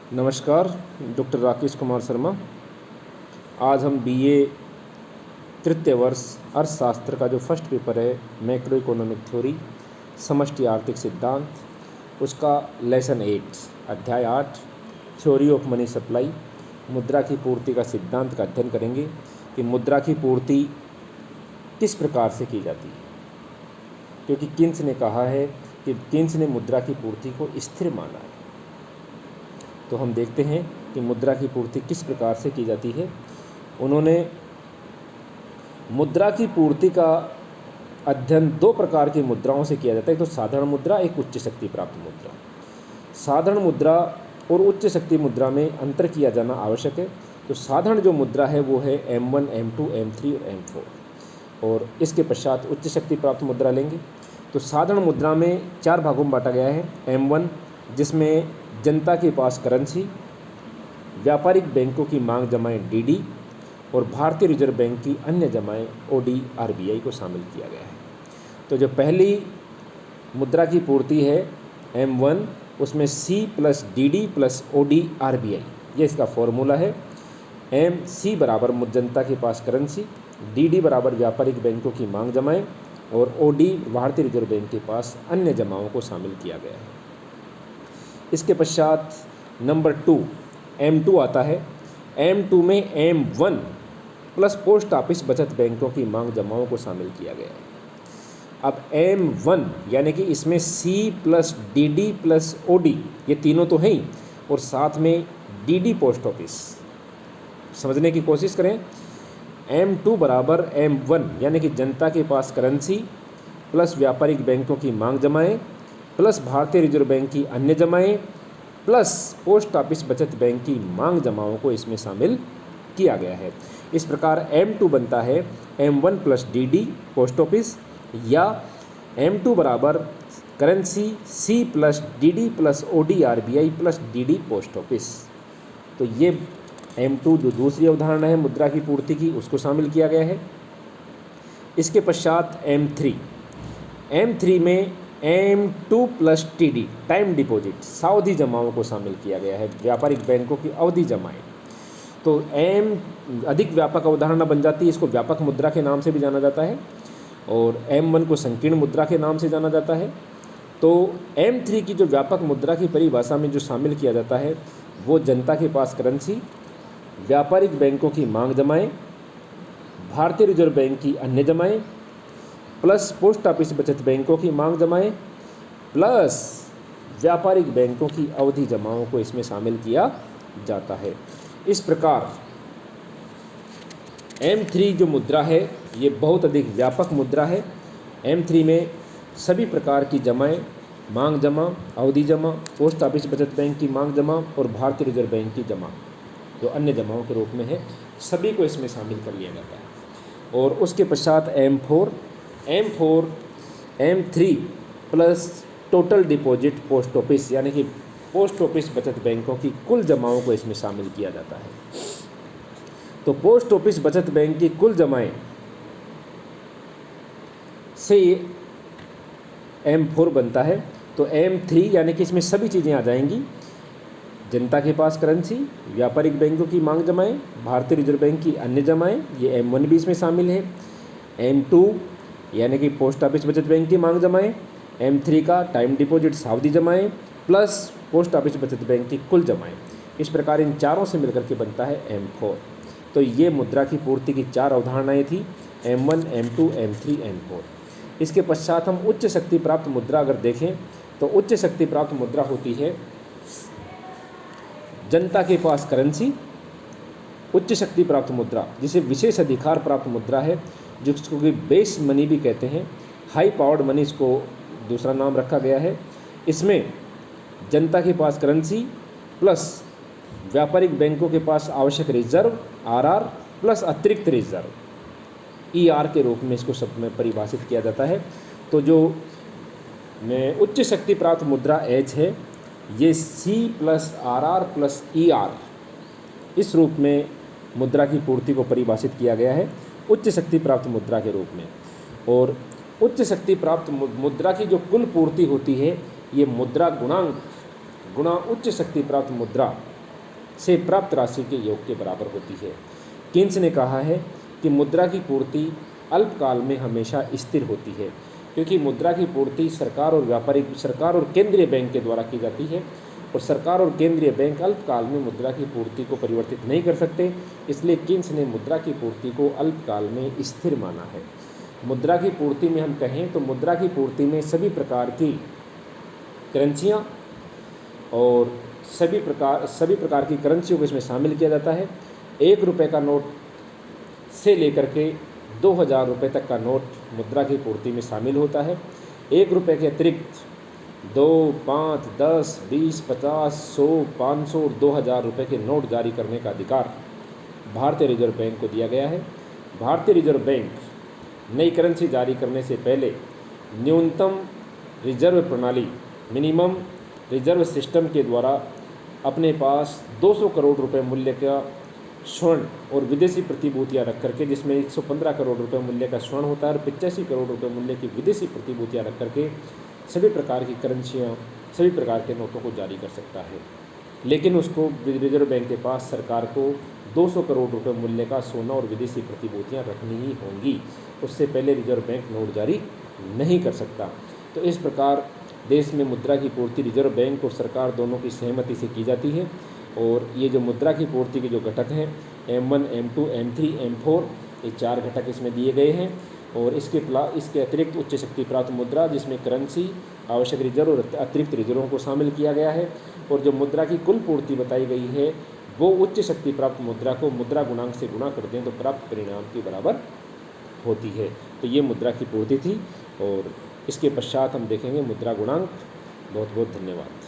नमस्कार, डॉक्टर राकेश कुमार शर्मा। आज हम बीए तृतीय वर्ष अर्थशास्त्र का जो फर्स्ट पेपर है मैक्रो इकोनॉमिक थ्योरी समष्टि आर्थिक सिद्धांत, उसका लेसन 8 अध्याय 8 थ्योरी ऑफ मनी सप्लाई मुद्रा की पूर्ति का सिद्धांत का अध्ययन करेंगे कि मुद्रा की पूर्ति किस प्रकार से की जाती है। क्योंकि किन्स ने कहा है कि किन्स ने मुद्रा की पूर्ति को स्थिर माना है। तो हम देखते हैं कि मुद्रा की पूर्ति किस प्रकार से की जाती है। उन्होंने मुद्रा की पूर्ति का अध्ययन दो प्रकार की मुद्राओं से किया जाता है। एक तो साधारण मुद्रा, एक उच्च शक्ति प्राप्त मुद्रा। साधारण मुद्रा और उच्च शक्ति मुद्रा में अंतर किया जाना आवश्यक है। तो साधारण जो मुद्रा है वो है M1, M2, M3 और M4, और इसके पश्चात उच्च शक्ति प्राप्त मुद्रा लेंगे। तो साधारण मुद्रा में 4 भागों में बांटा गया है। M1 जिसमें जनता के पास करेंसी, व्यापारिक बैंकों की मांग जमाएं DD और भारतीय रिजर्व बैंक की अन्य जमाएं OD RBI को शामिल किया गया है। तो जो पहली मुद्रा की पूर्ति है M1, उसमें C + DD + OD RBI, ये इसका फॉर्मूला है। MC बराबर जनता के पास करेंसी, DD बराबर व्यापारिक बैंकों की मांग जमाएं और OD भारतीय रिजर्व बैंक के पास अन्य जमाओं को शामिल किया गया है। इसके पश्चात नंबर 2 M2 आता है। M2 में M1 प्लस पोस्ट ऑफिस बचत बैंकों की मांग जमाओं को शामिल किया गया है। अब M1 यानी कि इसमें C + DD + OD, ये तीनों तो हैं ही, और साथ में DD पोस्ट ऑफिस। समझने की कोशिश करें। M2 बराबर M1 यानी कि जनता के पास करेंसी प्लस व्यापारिक बैंकों की मांग जमाएं प्लस भारतीय रिजर्व बैंक की अन्य जमाएं प्लस पोस्ट ऑफिस बचत बैंक की मांग जमाओं को इसमें शामिल किया गया है। इस प्रकार M2 बनता है M1 + DD पोस्ट ऑफिस, या M2 बराबर currency C + DD + OD RBI + DD post office. तो ये M2 जो दूसरी अवधारणा है मुद्रा की पूर्ति की, उसको शामिल किया गया है। इसके पश्चात M3 में M2 + TD टाइम डिपॉजिट सावधि जमाओं को शामिल किया गया है, व्यापारिक बैंकों की अवधि जमाएं। तो M अधिक व्यापक अवधारणा बन जाती है। इसको व्यापक मुद्रा के नाम से भी जाना जाता है और M1 को संकीर्ण मुद्रा के नाम से जाना जाता है। तो M3 की जो व्यापक मुद्रा की परिभाषा में जो शामिल किया जाता है वो जनता के पास करेंसी, व्यापारिक बैंकों की मांग जमाएं, भारतीय रिजर्व बैंक की अन्य जमाएं प्लस पोस्ट ऑफिस बचत बैंकों की मांग जमाएं प्लस व्यापारिक बैंकों की अवधि जमाओं को इसमें शामिल किया जाता है। इस प्रकार M3 जो मुद्रा है ये बहुत अधिक व्यापक मुद्रा है। M3 में सभी प्रकार की जमाएं, मांग जमा, अवधि जमा, पोस्ट ऑफिस बचत बैंक की मांग जमा और भारतीय रिजर्व बैंक की जमा जो अन्य जमाओं के रूप में है, सभी को इसमें शामिल कर लिया जाता है। और उसके पश्चात M4 M3 plus total deposit post office यानी कि पोस्ट ऑफिस बचत बैंकों की कुल जमाओं को इसमें शामिल किया जाता है। तो पोस्ट ऑफिस बचत बैंक की कुल जमाएं से M4 बनता है। तो M3 यानी कि इसमें सभी चीज़ें आ जाएंगी, जनता के पास करेंसी, व्यापारिक बैंकों की मांग जमाएं, भारतीय रिजर्व बैंक की अन्य जमाएं, ये M1 भी इसमें शामिल है। M2 यानी कि पोस्ट ऑफिस बचत बैंक की मांग जमाएं, M3 का टाइम डिपॉजिट सावधि जमाएं प्लस पोस्ट ऑफिस बचत बैंक की कुल जमाएं। इस प्रकार इन चारों से मिलकर के बनता है M4। तो ये मुद्रा की पूर्ति की 4 अवधारणाएं थी, M1, M2, M3, M4। इसके पश्चात हम उच्च शक्ति प्राप्त मुद्रा अगर देखें तो उच्च शक्ति प्राप्त मुद्रा होती है जनता के पास करेंसी, उच्च शक्ति प्राप्त मुद्रा जिसे विशेष अधिकार प्राप्त मुद्रा है, जिसको कि बेस मनी भी कहते हैं, हाई पावर्ड मनी इसको दूसरा नाम रखा गया है। इसमें जनता के पास करेंसी प्लस व्यापारिक बैंकों के पास आवश्यक रिजर्व RR प्लस अतिरिक्त रिजर्व ER के रूप में इसको सब में परिभाषित किया जाता है। तो जो उच्च शक्ति प्राप्त मुद्रा H है ये C + RR + ER इस रूप में मुद्रा की पूर्ति को परिभाषित किया गया है उच्च शक्ति प्राप्त मुद्रा के रूप में। और उच्च शक्ति प्राप्त मुद्रा की जो कुल पूर्ति होती है ये मुद्रा गुणांक गुणा उच्च शक्ति प्राप्त मुद्रा से प्राप्त राशि के योग के बराबर होती है। कीन्स ने कहा है कि मुद्रा की पूर्ति अल्पकाल में हमेशा स्थिर होती है, क्योंकि मुद्रा की पूर्ति सरकार और केंद्रीय बैंक के द्वारा की जाती है, और सरकार और केंद्रीय बैंक अल्पकाल में मुद्रा की पूर्ति को परिवर्तित नहीं कर सकते। इसलिए कीन्स ने मुद्रा की पूर्ति को अल्पकाल में स्थिर माना है। मुद्रा की पूर्ति में हम कहें तो मुद्रा की पूर्ति में सभी प्रकार की करेंसियाँ और सभी प्रकार की करेंसियों को इसमें शामिल किया जाता है। 1 रुपये का नोट से लेकर के 2000 रुपये तक का नोट मुद्रा की पूर्ति में शामिल होता है। 1 रुपये के अतिरिक्त 2, 5, 10, 20, 50, 100, 500 और 2000 रुपये के नोट जारी करने का अधिकार भारतीय रिजर्व बैंक को दिया गया है। भारतीय रिजर्व बैंक नई करेंसी जारी करने से पहले न्यूनतम रिजर्व प्रणाली मिनिमम रिजर्व सिस्टम के द्वारा अपने पास 200 करोड़ रुपए मूल्य का स्वर्ण और विदेशी प्रतिभूतियां रख करके, जिसमें 115 करोड़ रुपए मूल्य का स्वर्ण होता है और 85 करोड़ रुपए मूल्य की विदेशी प्रतिभूतियां रख करके सभी प्रकार की करेंसियाँ, सभी प्रकार के नोटों को जारी कर सकता है। लेकिन उसको रिजर्व बैंक के पास सरकार को 200 करोड़ रुपए मूल्य का सोना और विदेशी प्रतिभूतियां रखनी ही होंगी, उससे पहले रिजर्व बैंक नोट जारी नहीं कर सकता। तो इस प्रकार देश में मुद्रा की पूर्ति रिजर्व बैंक और सरकार दोनों की सहमति से की जाती है। और ये जो मुद्रा की पूर्ति के जो घटक हैं M1, M2, M3, M4, ये 4 घटक इसमें दिए गए हैं। और इसके अतिरिक्त उच्च शक्ति प्राप्त मुद्रा, जिसमें करेंसी, आवश्यक रिजर्व और अतिरिक्त रिजर्वों को शामिल किया गया है। और जो मुद्रा की कुल पूर्ति बताई गई है वो उच्च शक्ति प्राप्त मुद्रा को मुद्रा गुणांक से गुणा कर दें तो प्राप्त परिणाम के बराबर होती है। तो ये मुद्रा की पूर्ति थी, और इसके पश्चात हम देखेंगे मुद्रा गुणांक। बहुत बहुत धन्यवाद।